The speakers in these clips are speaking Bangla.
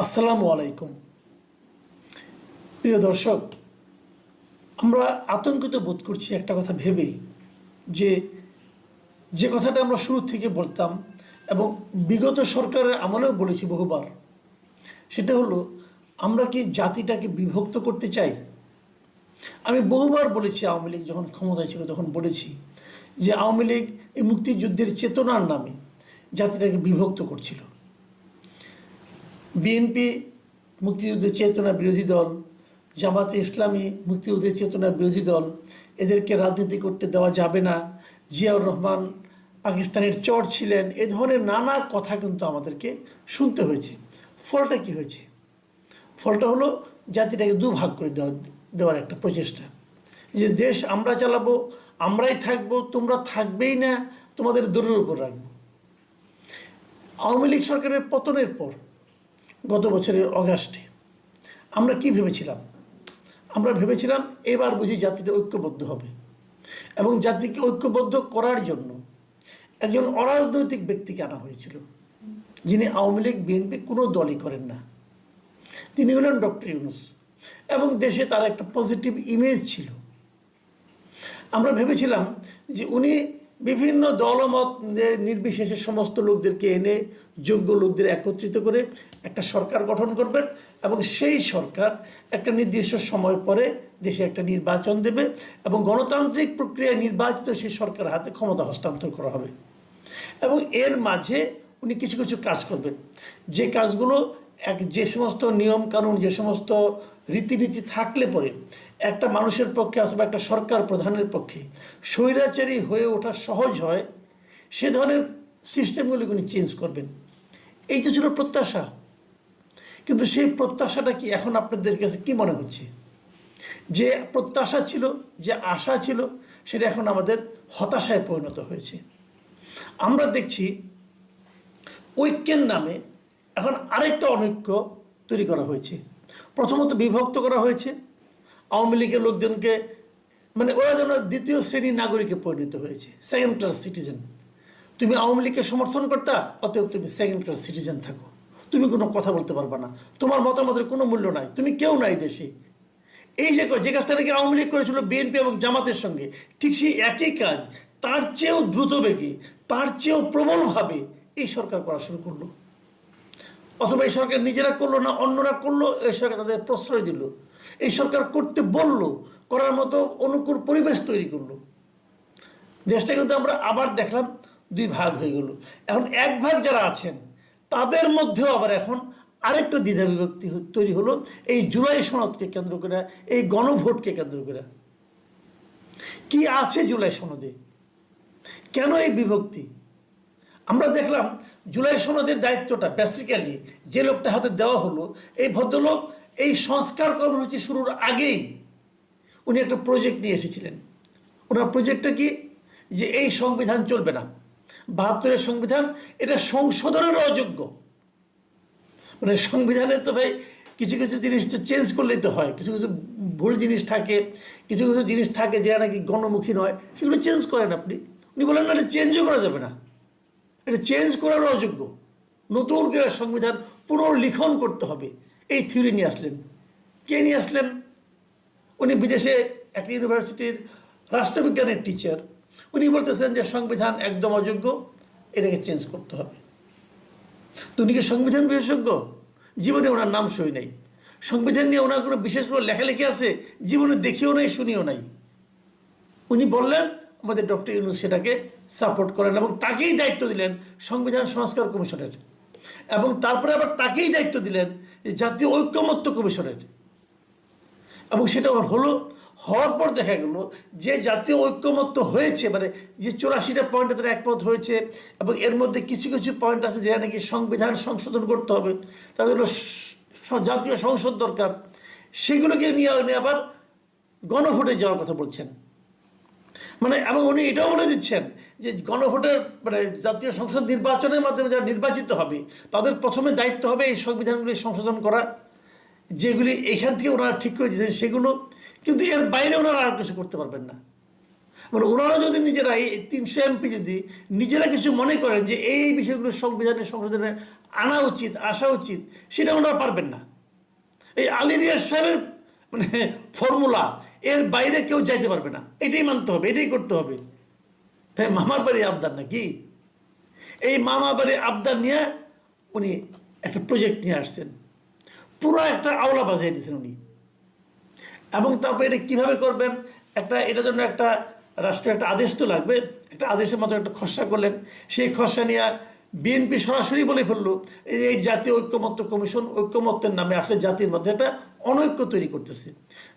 আসসালামু আলাইকুম। প্রিয় দর্শক, আমরা আতঙ্কিত বোধ করছি একটা কথা ভেবে, যে যে কথাটা আমরা শুরু থেকে বলতাম এবং বিগত সরকারের আমলেও বলেছি বহুবার, সেটা হলো আমরা কি জাতিটাকে বিভক্ত করতে চাই। আমি বহুবার বলেছি, আওয়ামী লীগ যখন ক্ষমতায় ছিল তখন বলেছি যে আওয়ামী লীগ এই মুক্তিযুদ্ধের চেতনার নামে জাতিটাকে বিভক্ত করছিল। বিএনপি মুক্তিযুদ্ধের চেতনা বিরোধী দল, জামাতে ইসলামী মুক্তিযুদ্ধের চেতনা বিরোধী দল, এদেরকে রাজনীতি করতে দেওয়া যাবে না, জিয়াউর রহমান পাকিস্তানের চর ছিলেন, এ ধরনের নানা কথা কিন্তু আমাদেরকে শুনতে হয়েছে। ফলটা কি হয়েছে? ফলটা হলো জাতিটাকে দুভাগ করে দেওয়ার একটা প্রচেষ্টা, যে দেশ আমরা চালাবো, আমরাই থাকবো, তোমরা থাকবেই না, তোমাদের দৌড়ের উপর রাখবো। আওয়ামী লীগ সরকারের পতনের পর গত বছরের অগাস্টে আমরা কি ভেবেছিলাম? আমরা ভেবেছিলাম এবার বুঝি জাতিটা ঐক্যবদ্ধ হবে, এবং জাতিকে ঐক্যবদ্ধ করার জন্য একজন অরাজনৈতিক ব্যক্তিকে আনা হয়েছিল, যিনি আওয়ামী লীগ বিএনপি কোনো দলই করেন না। তিনি হলেন ডক্টর ইউনূস, এবং দেশে তার একটা পজিটিভ ইমেজ ছিল। আমরা ভেবেছিলাম যে উনি বিভিন্ন দলমত নির্বিশেষে সমস্ত লোকদেরকে এনে, যোগ্য লোকদের একত্রিত করে একটা সরকার গঠন করবেন, এবং সেই সরকার একটা নির্দিষ্ট সময় পরে দেশে একটা নির্বাচন দেবে, এবং গণতান্ত্রিক প্রক্রিয়ায় নির্বাচিত সেই সরকারের হাতে ক্ষমতা হস্তান্তর করা হবে। এবং এর মাঝে উনি কিছু কিছু কাজ করবেন, যে কাজগুলো যে সমস্ত নিয়ম কানুন, যে সমস্ত রীতিনীতি থাকলে পরে একটা মানুষের পক্ষে অথবা একটা সরকার প্রধানের পক্ষে স্বৈরাচারী হয়ে ওঠা সহজ হয়, সে ধরনের সিস্টেমগুলি উনি চেঞ্জ করবেন। এই তো ছিল প্রত্যাশা। কিন্তু সেই প্রত্যাশাটা কি এখন আপনাদের কাছে কি মনে হচ্ছে? যে প্রত্যাশা ছিল, যে আশা ছিল, সেটা এখন আমাদের হতাশায় পরিণত হয়েছে। আমরা দেখছি ঐক্যের নামে এখন আরেকটা অনৈক্য তৈরি করা হয়েছে। প্রথমত বিভক্ত করা হয়েছে আওয়ামী লীগের লোকজনকে, মানে ওরা যেন দ্বিতীয় শ্রেণীর নাগরিকে পরিণত হয়েছে, সেকেন্ড ক্লাস সিটিজেন। তুমি আওয়ামী লীগকে সমর্থন করতা, অতএব তুমি সেকেন্ড ক্লাস সিটিজেন থাকো, তুমি কোনো কথা বলতে পারবা না, তোমার মতামতের কোনো মূল্য নাই, তুমি কেউ নাই দেশে। এই যে কাজটা নাকি আওয়ামী লীগ করেছিল বিএনপি এবং জামাতের সঙ্গে, ঠিক সেই একই কাজ তার চেয়েও দ্রুত বেগে, তার চেয়েও প্রবলভাবে এই সরকার করা শুরু করলো। অথবা এই সরকার নিজেরা করলো না, অন্যরা করলো, এই সরকার তাদের প্রশ্রয় দিল, এই সরকার করতে বলল, করার মতো অনুকূল পরিবেশ তৈরি করলো। দেশটা কিন্তু আমরা আবার দেখলাম দুই ভাগ হয়ে গেল। এখন এক ভাগ যারা আছেন তাদের মধ্যেও আবার এখন আরেকটা দ্বিধা বিভক্তি তৈরি হলো, এই জুলাই সনদকে কেন্দ্র করে, এই গণভোটকে কেন্দ্র করে। কি আছে জুলাই সনদে? কেন এই বিভক্তি? আমরা দেখলাম জুলাই সনদের দায়িত্বটা বেসিক্যালি যে লোকটা হাতে দেওয়া হলো, এই ভদ্রলোক এই সংস্কার কর্মসূচি শুরুর আগেই উনি একটা প্রজেক্ট নিয়ে এসেছিলেন। ওনার প্রজেক্টটা কি? যে এই সংবিধান চলবে না, ৭২-এর সংবিধান এটা সংশোধনের অযোগ্য। মানে সংবিধানে তো ভাই কিছু কিছু জিনিস তো চেঞ্জ করলেই তো হয়, কিছু কিছু ভুল জিনিস থাকে, কিছু কিছু জিনিস থাকে যেটা নাকি গণমুখী নয়, সেগুলো চেঞ্জ করেন আপনি। উনি বলেন না, এটা চেঞ্জও করা যাবে না, এটা চেঞ্জ করারও অযোগ্য, নতুন করে সংবিধান পুনর্লিখন করতে হবে। এই থিওরি নিয়ে আসলেন। কে নিয়ে আসলেন? উনি বিদেশে একটা ইউনিভার্সিটির রাষ্ট্রবিজ্ঞানের টিচার। উনি বলতেছেন যে সংবিধান একদম অযোগ্য, এটাকে চেঞ্জ করতে হবে। তো উনি কি সংবিধান বিশেষজ্ঞ? জীবনে ওনার নাম সই নাই। সংবিধান নিয়ে ওনার কোনো বিশেষ কোনো লেখালেখি আছে? জীবনে দেখিও নাই, শুনিও নাই। উনি বললেন আমাদের ডক্টর ইউনূস সেটাকে সাপোর্ট করেন, এবং তাকেই দায়িত্ব দিলেন সংবিধান সংস্কার কমিশনের, এবং তারপরে আবার তাকেই দায়িত্ব দিলেন জাতীয় ঐকমত্য কমিশনের। এবং সেটা হওয়ার পর দেখা গেল যে জাতীয় ঐকমত্য হয়েছে, মানে যে ৮৪টা পয়েন্টে তারা একমত হয়েছে, এবং এর মধ্যে কিছু কিছু পয়েন্ট আছে যেটা নাকি সংবিধান সংশোধন করতে হবে, তাদের জাতীয় সংসদ দরকার, সেগুলোকে নিয়ে আবার গণভোটে যাওয়ার কথা বলছেন। মানে এবং উনি এটাও বলে দিচ্ছেন যে গণভোটের মানে জাতীয় সংসদ নির্বাচনের মাধ্যমে যারা নির্বাচিত হবে তাদের প্রথমে দায়িত্ব হবে এই সংবিধানগুলি সংশোধন করা, যেগুলি এখান থেকে ওনারা ঠিক করে দিয়েছেন সেগুলো। কিন্তু এর বাইরে ওনারা আর কিছু করতে পারবেন না। মানে ওনারা যদি নিজেরা এই ৩০০ এমপি যদি নিজেরা কিছু মনে করেন যে এই বিষয়গুলো সংবিধানের সংশোধনের আনা উচিত, আসা উচিত, সেটা ওনারা পারবেন না। এই আলী রিয়াজ সাহেবের মানে ফর্মুলা, এর বাইরে কেউ যাইতে পারবে না, এটাই মানতে হবে, এটাই করতে হবে। তাই মামার বাড়ি আবদার নাকি? এই মামা বাড়ি আবদার নিয়ে উনি একটা প্রজেক্ট নিয়ে আসছেন, পুরো একটা আওলা বাজিয়ে দিয়েছেন উনি। এবং তারপরে এটা কীভাবে করবেন, এটার জন্য একটা রাষ্ট্রীয় একটা আদেশ তো লাগবে, একটা আদেশের মতো একটা খসড়া করলেন। সেই খসড়া নিয়ে বিএনপি সরাসরি বলে ফেললো এই জাতীয় ঐক্যমত্য কমিশন ঐক্যমত্যের নামে আসলে জাতির মধ্যে একটা অনৈক্য তৈরি করতেছে।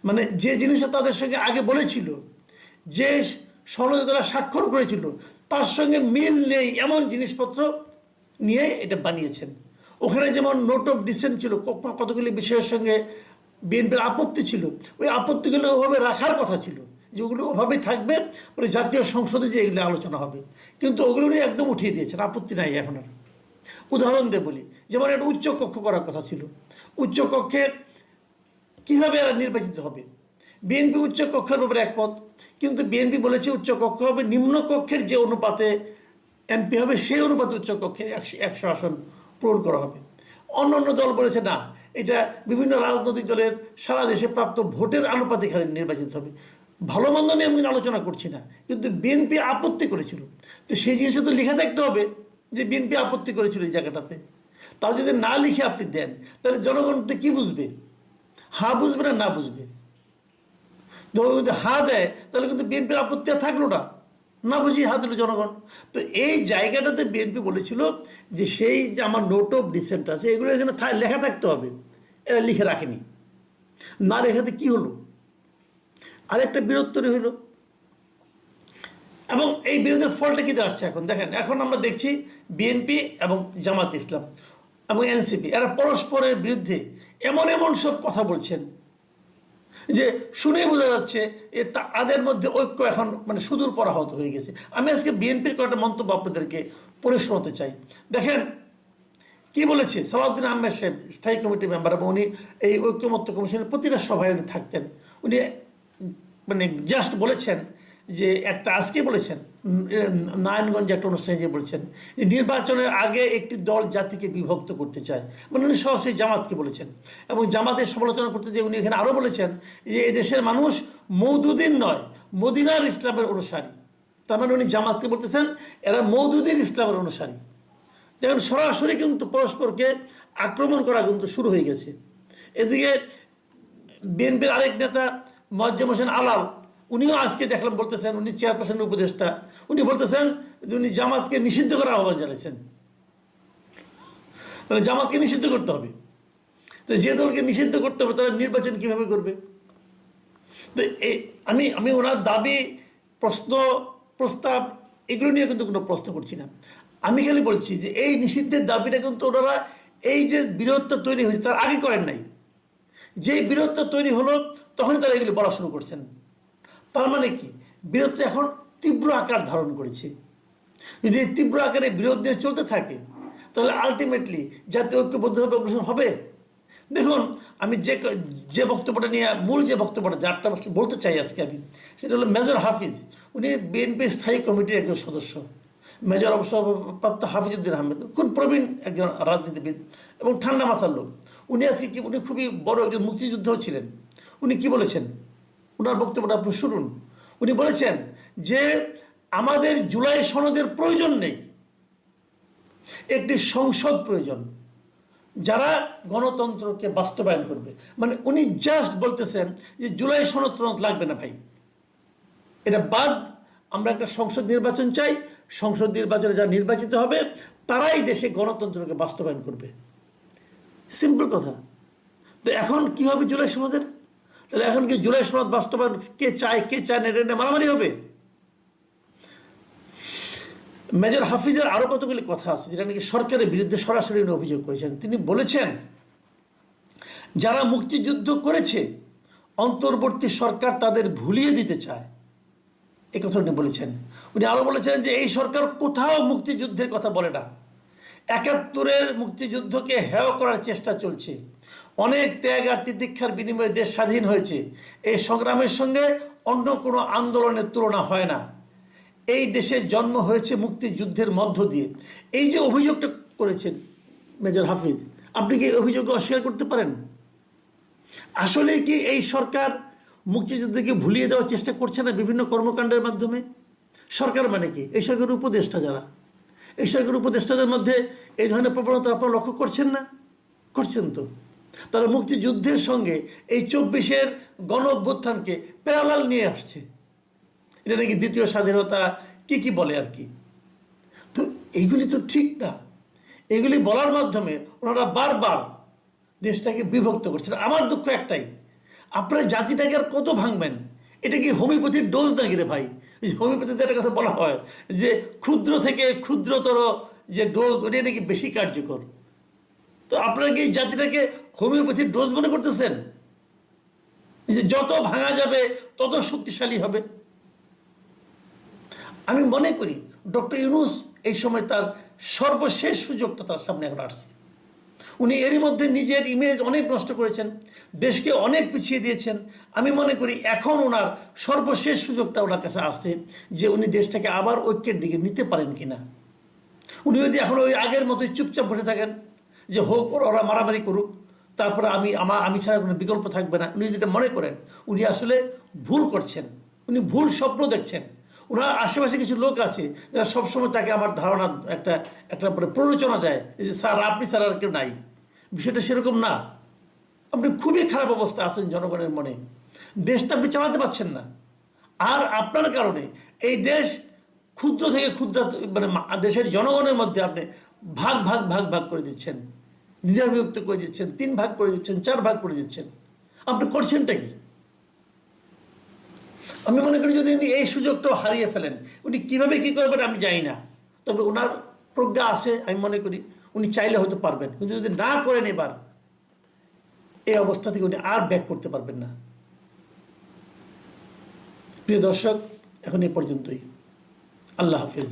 মানে যে জিনিসটা তাদের সঙ্গে আগে বলেছিল, যে সনদে তারা স্বাক্ষর করেছিল, তার সঙ্গে মিল নেই এমন জিনিসপত্র নিয়ে এটা বানিয়েছেন। ওখানে যেমন নোট অফ ডিসেন্ট ছিল, কতগুলি বিষয়ের সঙ্গে বিএনপির আপত্তি ছিল, ওই আপত্তিগুলো ওভাবে রাখার কথা ছিল, যে ওগুলো ওভাবেই থাকবে, মানে জাতীয় সংসদে যে এগুলো আলোচনা হবে, কিন্তু ওগুলো নিয়ে একদম উঠিয়ে দিয়েছেন, আপত্তি নাই এখন আর। উদাহরণ দিয়ে বলি, যেমন একটা উচ্চ কক্ষ করার কথা ছিল, উচ্চ কক্ষে কীভাবে নির্বাচিত হবে, বিএনপি উচ্চ কক্ষের ব্যাপারে একমত, কিন্তু বিএনপি বলেছে উচ্চ কক্ষ হবে নিম্ন কক্ষের যে অনুপাতে এমপি হবে সেই অনুপাতে উচ্চ কক্ষে 100 আসন পূরণ করা হবে। অন্য অন্য দল বলেছে না, এটা বিভিন্ন রাজনৈতিক দলের সারা দেশে প্রাপ্ত ভোটের আনুপাতিক হারে নির্বাচিত হবে। ভালো মন্দ নিয়ে আমি আলোচনা করছি না, কিন্তু বিএনপি আপত্তি করেছিল, তো সেই জিনিসটা তো লিখে থাকতে হবে যে বিএনপি আপত্তি করেছিল এই জায়গাটাতে। তাও যদি না লিখে আপনি দেন, তাহলে জনগণ তো কী বুঝবে? হা বুঝবে না বুঝবে? যদি হা দেয় তাহলে কিন্তু বিএনপির আপত্তি আর থাকলো না, না বুঝি হা দিল জনগণ। তো এই জায়গাটাতে বিএনপি বলেছিল যে সেই যে আমার নোট অফ ডিসেন্ট আছে এগুলো এখানে লেখা থাকতে হবে, এরা লিখে রাখেনি। না লেখাতে কী হলো? আরেকটা বিরোধ তৈরি হইল, এবং এই বিরোধের ফলটা কী দাঁড়াচ্ছে এখন দেখেন। এখন আমরা দেখছি বিএনপি এবং জামাত ইসলাম এবং এনসিপি এরা পরস্পরের বিরুদ্ধে এমন এমন সব কথা বলছেন যে শুনেই বোঝা যাচ্ছে তাদের মধ্যে ঐক্য এখন মানে সুদূর পরাহত হয়ে গেছে। আমি আজকে বিএনপির কয়েকটা মন্তব্য আপনাদেরকে পড়ে শোনাতে চাই। দেখেন কি বলেছে সালাউদ্দিন আহমেদ সাহেব, স্থায়ী কমিটি মেম্বার, এবং উনি এই ঐক্যমত্য কমিশনের প্রতিটা সভায় উনি থাকতেন। উনি মানে জাস্ট বলেছেন যে আজকে বলেছেন নারায়ণগঞ্জে একটা অনুষ্ঠানে যে বলছেন যে নির্বাচনের আগে একটি দল জাতিকে বিভক্ত করতে চায়, মানে উনি সরাসরি জামাতকে বলেছেন। এবং জামাতের সমালোচনা করতে যে উনি এখানে আরও বলেছেন যে এদেশের মানুষ মওদুদীর নয় মদিনার ইসলামের অনুসারী। তার মানে উনি জামাতকে বলতেছেন এরা মওদুদীর ইসলামের অনুসারী। দেখুন সরাসরি কিন্তু পরস্পরকে আক্রমণ করা কিন্তু শুরু হয়ে গেছে। এদিকে বিএনপির আরেক নেতা মোয়াজ্জেম হোসেন আলাল, উনিও আজকে দেখলাম বলতেছেন, উনি চেয়ারপারসনের উপদেষ্টা, উনি বলতেছেন যে উনি জামাতকে নিষিদ্ধ করার আহ্বান জানিয়েছেন। মানে জামাতকে নিষিদ্ধ করতে হবে, তো যে দলকে নিষিদ্ধ করতে হবে তারা নির্বাচন কীভাবে করবে? তো আমি ওনার দাবি, প্রশ্ন, প্রস্তাব এগুলো নিয়ে কিন্তু কোনো প্রশ্ন করছি না। আমি খালি বলছি যে এই নিষিদ্ধের দাবিটা কিন্তু ওনারা এই যে বিরোধটা তৈরি হয়েছে তার আগে করেন নাই, যেই বিরোধটা তৈরি হলো তখনই তারা এগুলি বলা শুরু করছেন। তার মানে কি বিরোধটা এখন তীব্র আকার ধারণ করেছে। যদি এই তীব্র আকারে বিরোধ নিয়ে চলতে থাকে তাহলে আলটিমেটলি জাতীয় ঐক্যবদ্ধভাবে অগ্রসর হবে। দেখুন আমি যে বক্তব্যটা নিয়ে মূল যে বক্তব্যটা যারটা বলতে চাই আজকে আমি, সেটা হলো মেজর হাফিজ। উনি বিএনপির স্থায়ী কমিটির একজন সদস্য, মেজর অবসরপ্রাপ্ত হাফিজউদ্দিন আহমেদ, খুব প্রবীণ একজন রাজনীতিবিদ এবং ঠান্ডা মাথার লোক। উনি আজকে উনি খুবই বড় একজন মুক্তিযোদ্ধাও ছিলেন। উনি কি বলেছেন, ওনার বক্তব্যটা আপনি শুনুন। উনি বলেছেন যে আমাদের জুলাই সনদের প্রয়োজন নেই, একটি সংসদ প্রয়োজন যারা গণতন্ত্রকে বাস্তবায়ন করবে। মানে উনি জাস্ট বলতেছেন যে জুলাই সনদ লাগবে না ভাই, এটা বাদ, আমরা একটা সংসদ নির্বাচন চাই, সংসদ নির্বাচনে যারা নির্বাচিত হবে তারাই দেশে গণতন্ত্রকে বাস্তবায়ন করবে। সিম্পল কথা। তো এখন কি হবে জুলাই সনদের? তাহলে এখন কি জুলাই সনদ বাস্তবায়ন কে চায় না এটা মারামারি হবে? মেজর হাফিজের আরও কতগুলি কথা আছে যেটা নাকি সরকারের বিরুদ্ধে সরাসরি অভিযোগ করেছেন। তিনি বলেছেন যারা মুক্তিযুদ্ধ করেছে অন্তর্বর্তী সরকার তাদের ভুলিয়ে দিতে চায়, এই কথা উনি বলেছেন। উনি আরও বলেছেন যে এই সরকার কোথাও মুক্তিযুদ্ধের কথা বলে না, ৭১-এর মুক্তিযুদ্ধকে হেয় করার চেষ্টা চলছে। অনেক ত্যাগ আর তিতিক্ষার বিনিময়ে দেশ স্বাধীন হয়েছে, এই সংগ্রামের সঙ্গে অন্য কোনো আন্দোলনের তুলনা হয় না। এই দেশের জন্ম হয়েছে মুক্তিযুদ্ধের মধ্য দিয়ে। এই যে অভিযোগটা করেছেন মেজর হাফিজ, আপনি কি অভিযোগ অস্বীকার করতে পারেন? আসলে কি এই সরকার মুক্তিযুদ্ধকে ভুলিয়ে দেওয়ার চেষ্টা করছে না বিভিন্ন কর্মকাণ্ডের মাধ্যমে? সরকার মানে কি? এই সরকারের উপদেষ্টা যারা, এই সরকারের উপদেষ্টাদের মধ্যে এই ধরনের প্রবণতা আপনারা লক্ষ্য করছেন না? করছেন তো। তারা মুক্তিযুদ্ধের সঙ্গে এই 24-এর গণ অভ্যুত্থানকে প্যারালাল নিয়ে আসছে। এটা নাকি দ্বিতীয় স্বাধীনতা কি কি বলে আর কি। তো এইগুলি তো ঠিক না। এগুলি বলার মাধ্যমে ওনারা বারবার দেশটাকে বিভক্ত করছেন। আমার দুঃখ একটাই, আপনারা জাতিটাকে আর কত ভাঙবেন? এটা কি হোমিওপ্যাথির ডোজ নাকি রে ভাই? হোমিওপ্যাথিতে একটা কথা বলা হয় যে ক্ষুদ্র থেকে ক্ষুদ্রতর যে ডোজ, ওটাই নাকি বেশি কার্যকর। তো আপনারা কি জাতিটাকে হোমিওপ্যাথির ডোজ মনে করতেছেন যে যত ভাঙা যাবে তত শক্তিশালী হবে? আমি মনে করি ডক্টর ইউনূস এই সময় তার সর্বশেষ সুযোগটা তার সামনে এখন আসছে। উনি এরই মধ্যে নিজের ইমেজ অনেক নষ্ট করেছেন, দেশকে অনেক পিছিয়ে দিয়েছেন। আমি মনে করি এখন ওনার সর্বশেষ সুযোগটা ওনার কাছে আছে যে উনি দেশটাকে আবার ঐক্যের দিকে নিতে পারেন কিনা। উনি যদি এখন ওই আগের মতোই চুপচাপ বসে থাকেন যে হোক ওরা মারামারি করুক, তারপরে আমি ছাড়া কোনো বিকল্প থাকবে না, উনি যেটা মনে করেন উনি আসলে ভুল করছেন, উনি ভুল স্বপ্ন দেখছেন। ওনার আশেপাশে কিছু লোক আছে যারা সবসময় তাকে আমার ধারণা একটা একটা প্ররোচনা দেয় যে স্যার আপনি স্যার আর কেউ নাই। বিষয়টা সেরকম না। আপনি খুবই খারাপ অবস্থা আছেন জনগণের মনে, দেশটা আপনি চালাতে পারছেন না। আর আপনার কারণে এই দেশ ক্ষুদ্র থেকে ক্ষুদ্র মানে দেশের জনগণের মধ্যে আপনি ভাগ ভাগ ভাগ ভাগ করে দিচ্ছেন, দ্বিধাবিভক্ত করে দিচ্ছেন, 3 ভাগ করে দিচ্ছেন, 4 ভাগ করে দিচ্ছেন। আপনি করছেনটা কি? আমি মনে করি যদি উনি এই সুযোগটাও হারিয়ে ফেলেন, উনি কীভাবে কী করবেন আমি জানি না, তবে ওনার প্রজ্ঞা আছে। আমি মনে করি উনি চাইলে হয়তো পারবেন, কিন্তু যদি না করেন এবার এই অবস্থা থেকে উনি আর ব্যাক করতে পারবেন না। প্রিয় দর্শক, এখন এই পর্যন্তই। আল্লাহ হাফিজ।